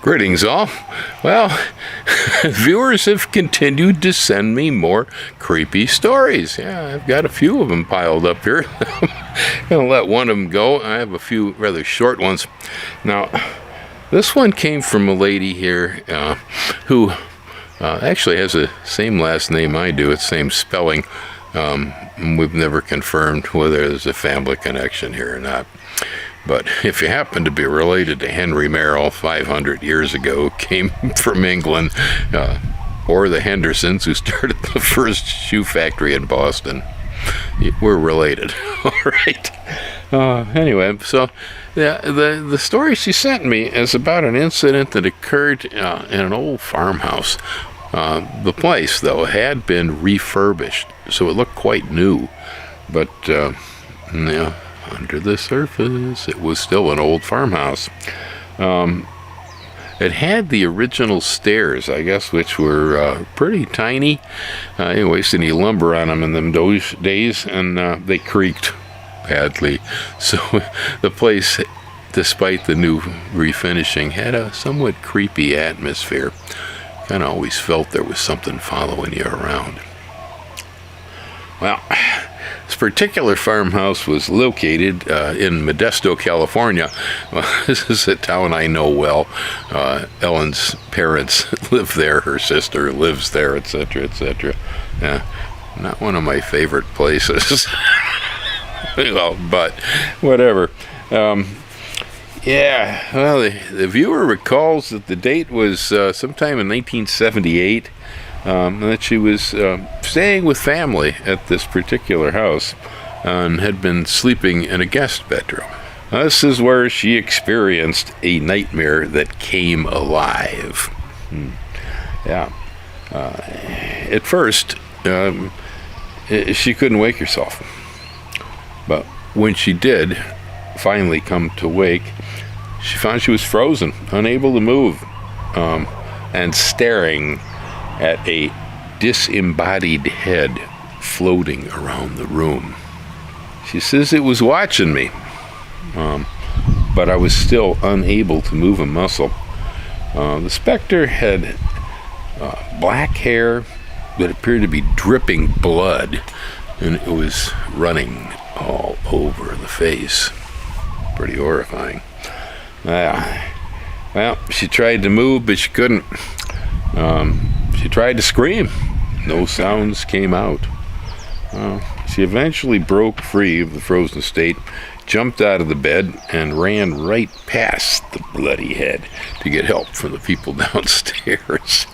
Greetings, all. Well, viewers have continued to send me more creepy stories. Yeah, I've got a few of them piled up here. I'm going to let one of them go. I have a few rather short ones. Now, this one came from a lady here who actually has the same last name I do. It's same spelling. We've never confirmed whether there's a family connection here or not. But if you happen to be related to Henry Merrill 500 years ago, came from England, or the Hendersons who started the first shoe factory in Boston, we're related. All right. Anyway, so the story she sent me is about an incident that occurred in an old farmhouse. The place, though, had been refurbished, so it looked quite new. But, under the surface, it was still an old farmhouse. It had the original stairs, I guess, which were pretty tiny. I didn't waste any lumber on them in them days, and they creaked badly. So the place, despite the new refinishing, had a somewhat creepy atmosphere. Kind of always felt there was something following you around. Well, this particular farmhouse was located in Modesto, California. Well, this is a town I know well. Ellen's parents live there. Her sister lives there, etc., etc. Not one of my favorite places. Well, but whatever. Well, the viewer recalls that the date was sometime in 1978. That she was staying with family at this particular house and had been sleeping in a guest bedroom. This is where she experienced a nightmare that came alive. At first, she couldn't wake herself. But when she did finally come to wake, she found she was frozen, unable to move, and staring at a disembodied head floating around the room. She says it was watching me, but I was still unable to move a muscle. The specter had black hair that appeared to be dripping blood, and it was running all over the face. Pretty horrifying. Well, she tried to move, but she couldn't. She tried to scream. No sounds came out. She eventually broke free of the frozen state, jumped out of the bed, and ran right past the bloody head to get help from the people downstairs.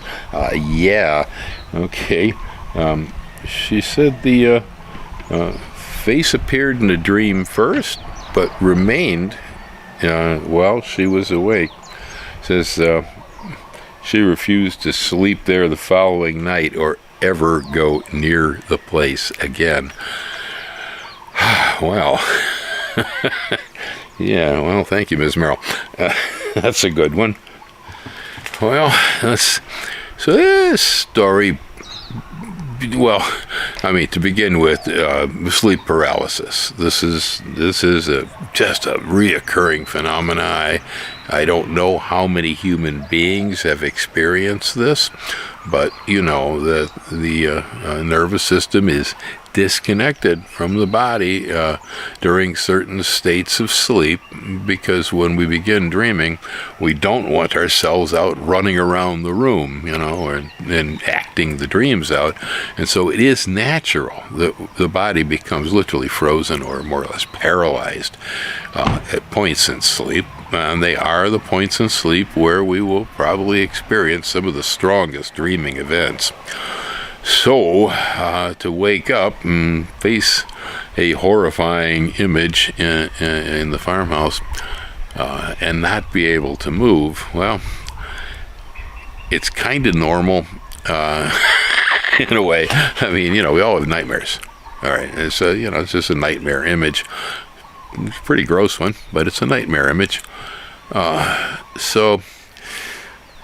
Okay. She said the face appeared in a dream first, but remained while she was awake. Says she refused to sleep there the following night or ever go near the place again. Well, thank you, Ms. Merrill. That's a good one. Well, so this story, to begin with, sleep paralysis. This is just a reoccurring phenomena. I don't know how many human beings have experienced this, but the nervous system is disconnected from the body during certain states of sleep, because when we begin dreaming, we don't want ourselves out running around the room, and acting the dreams out. And so it is natural that the body becomes literally frozen or more or less paralyzed at points in sleep. And they are the points in sleep where we will probably experience some of the strongest dreaming events. So, to wake up and face a horrifying image in the farmhouse and not be able to move, well, it's kind of normal in a way. We all have nightmares. All right, it's just a nightmare image. It's a pretty gross one, but it's a nightmare image.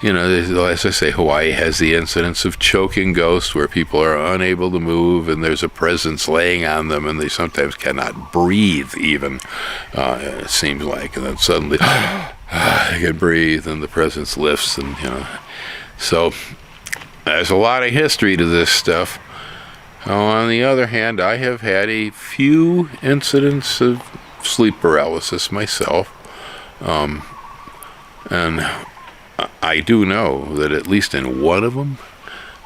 As I say, Hawaii has the incidence of choking ghosts where people are unable to move and there's a presence laying on them and they sometimes cannot breathe even, it seems like. And then suddenly, I can breathe, and the presence lifts, and so there's a lot of history to this stuff. On the other hand, I have had a few incidents of sleep paralysis myself, and I do know that at least in one of them,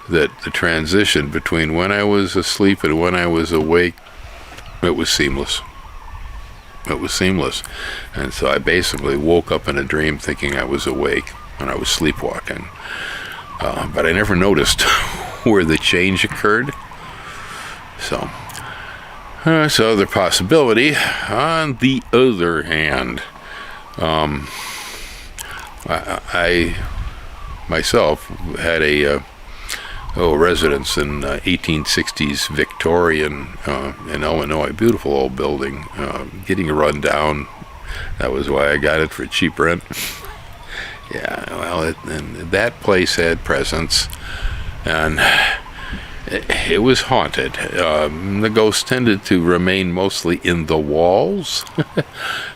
that the transition between when I was asleep and when I was awake, it was seamless. It was seamless. And so I basically woke up in a dream thinking I was awake when I was sleepwalking. But I never noticed where the change occurred. So the possibility. On the other hand, I myself had a residence in 1860s Victorian in Illinois, beautiful old building, getting run down. That was why I got it for cheap rent. Yeah, well, and that place had presence, and it was haunted. The ghosts tended to remain mostly in the walls.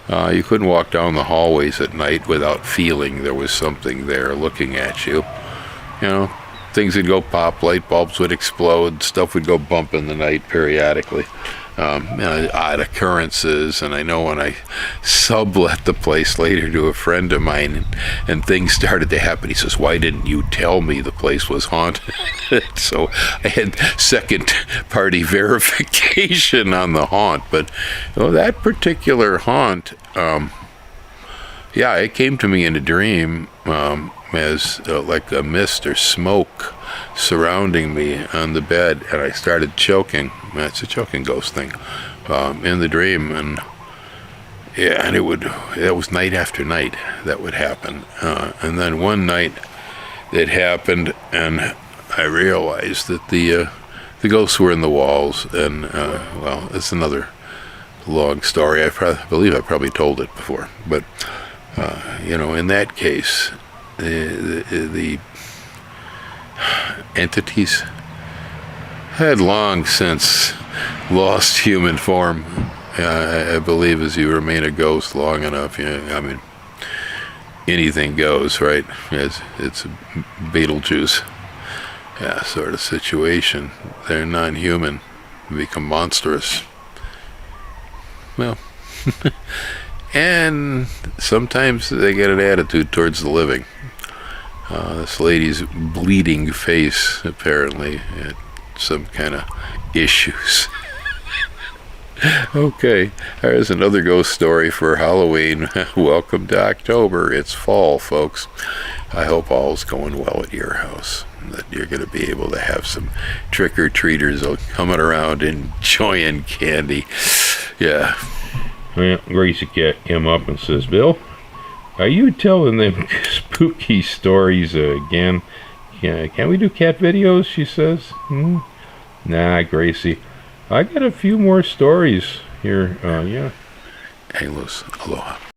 You couldn't walk down the hallways at night without feeling there was something there looking at you. Things would go pop, light bulbs would explode, stuff would go bump in the night periodically. Odd occurrences, and I know when I sublet the place later to a friend of mine, and things started to happen, he says, "Why didn't you tell me the place was haunted?" So I had second-party verification on the haunt, but that particular haunt, it came to me in a dream as like a mist or smoke surrounding me on the bed, and I started choking. That's a choking ghost thing in the dream, and it was night after night that would happen, and then one night it happened, and I realized that the ghosts were in the walls, and it's another long story. I believe I probably told it before, but in that case, the entities had long since lost human form. I believe as you remain a ghost long enough, anything goes, right? It's a Beetlejuice sort of situation. They're non-human, become monstrous. Well, and sometimes they get an attitude towards the living. This lady's bleeding face apparently had some kind of issues. Okay, there's another ghost story for Halloween. Welcome to October. It's fall, folks. I hope all's going well at your house, that you're going to be able to have some trick-or-treaters coming around enjoying candy. Yeah. Well, Gracie Cat came up and says, "Bill, are you telling them spooky stories again? Can we do cat videos?" she says. Nah, Gracie. I got a few more stories here. Hang loose. Aloha.